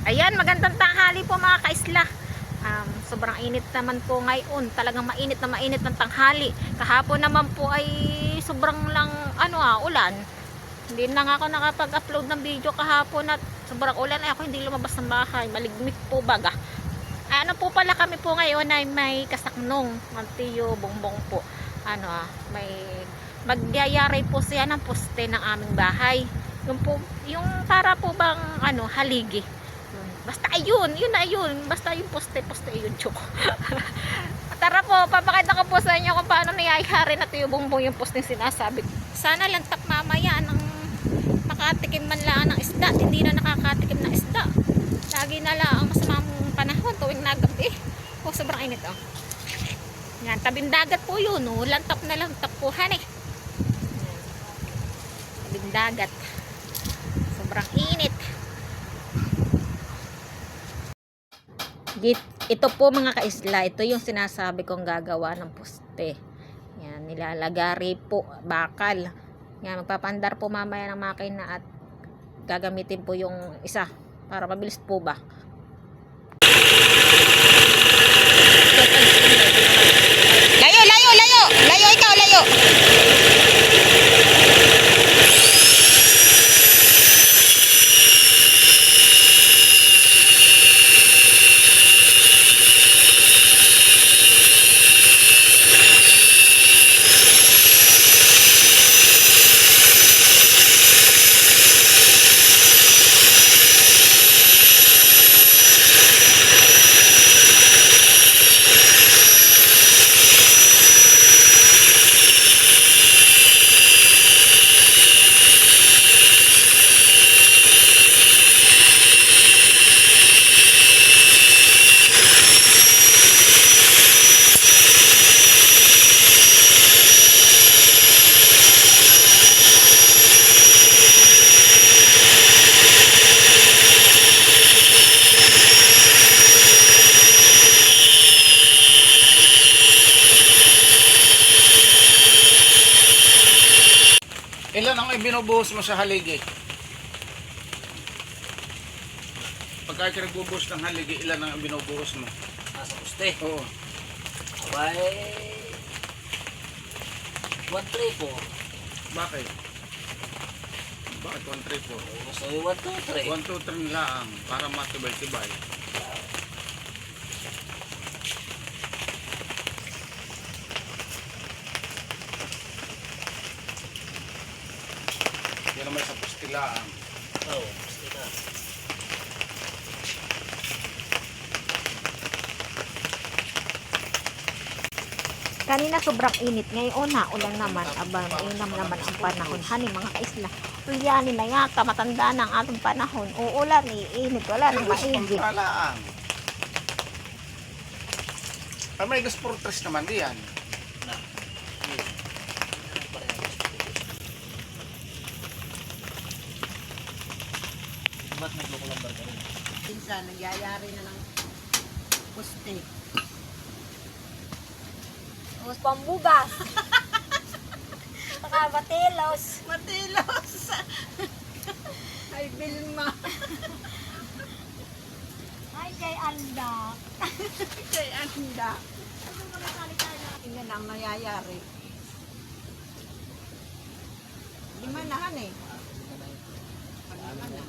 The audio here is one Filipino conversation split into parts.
Ayan, magandang tanghali po mga kaisla. Sobrang init naman po ngayon. Talagang mainit na mainit ng tanghali. Kahapon naman po ay sobrang lang ulan. Hindi na nga ako nakapag-upload ng video kahapon at sobrang ulan ay ako hindi lumabas ng bahay. Maligmit po baga. Ano po pala kami po ngayon ay may kasaknong Mantiyo Bongbong po. May magyayari po siya ng poste ng aming bahay. Yung para po bang haligi. Basta ayun, basta yung poste ayun, chok. Tara po, papakita ko po sa inyo kung paano nangyayari na Tiyo Bongbong yung poste sinasabi. Sana lang tak mamaya ng makatikim man lang ng isda, hindi na nakakatikim ng isda. Lagi na lang ang masamang panahon tuwing nagabi. Sobrang init Yan, tabing dagat po yun, lantap na lantap po han tabing dagat. Sobrang init. Ito po mga kaisla, ito yung sinasabi kong gagawa ng poste. Yan, nilalagari po, bakal. Yan, magpapandar po mamaya ng makina at gagamitin po yung isa para mabilis po ba. Layo, layo, layo! Layo ikaw, layo! Ilan ang ibinubuhos mo sa haligi? Pagka nagbubuhos ng haligi, ilan ang ibinubuhos mo? Sa poste? Oo. Abay, 1-3 po. Bakit? Bakit 1-3 po? Gusto yung 1-2-3. 1, 2, 3 lang para matibay-tibay. Yan naman sa pustilaan. Oo, poste na. Kanina sobrang init, ngayon ulan naman. Mainam naman ang panahon. Hani mga kaisla, uyanin na yata, matanda na ang ating panahon. Uulan, iinit, wala nang maigi. Pustilaan. May gasportres naman diyan. Na. Ba't nagloko lang ba rin? Minsan, nagyayari na ng poste. Tapos pambugas. Saka batilos. Matilos! Ay, Vilma! Ay, kay Anda. Kay Anda. Tingnan ang nangyayari. Lima na han Pang-lima na.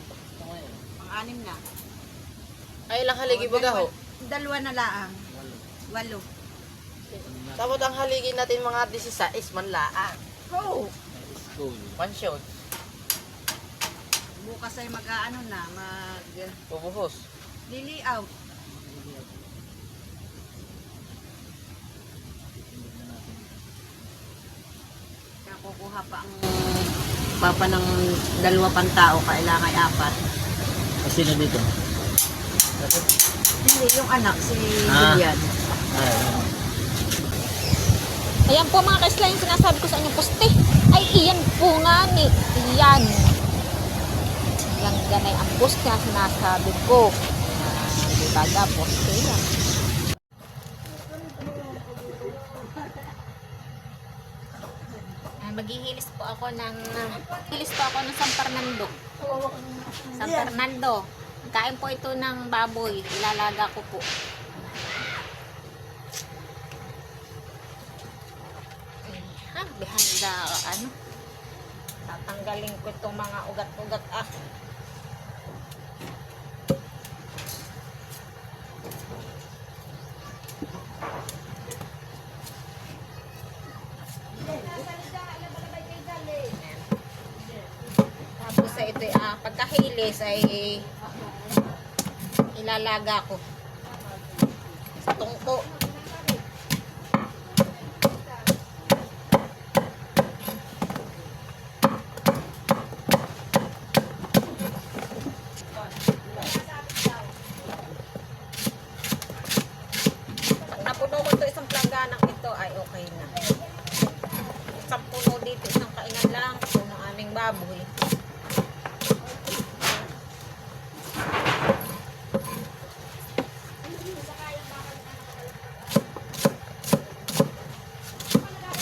Pang-anim na. Ay, ilang haligi baga ho? Dalawa na laang. 8. Tapos ang haligi natin mga 16 man laang. Oh! School. Pansyon, Bukas ay pubuhos. liliaw. Kaya kukuha pa ang papa ng 2 pang tao, kailangan 4. Kasi na dito? Hindi, yung anak, si Ah. Julian. Ayan po mga kaisla, yung sinasabi ko sa inyo poste. Ay, iyan po nga ni. Iyan. Yan ganay ang poste na sinasabi ko. Dibaga, poste yan. Maghihilis po ako ng San Fernando. San Fernando. Kain po ito ng baboy. Ilalaga ko po. Behind the ano. Tatanggalin ko itong mga ugat-ugat Tapos ito pagkahilis ay ilalaga ko sa tungko. Pag napuno ko ito isang plangganang ito ay okay na. Isang puno dito, isang kainan lang ito ng aming baboy.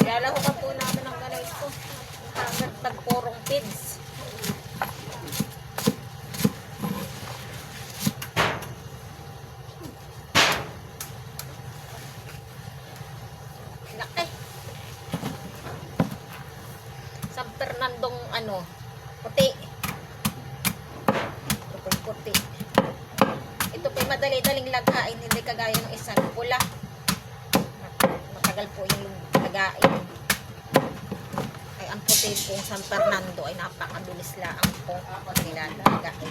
Ilalaho ka po namin ng ganito. Hanggang tagporong pids. Laki. San Fernandong puti. Ito po yung puti. Ito po yung madali-daling lagain. Hindi kagaya ng isa na pula. Matagal po yung lagain. Ay ang puti pong San Fernando ay napakabilis lang po nilalagain.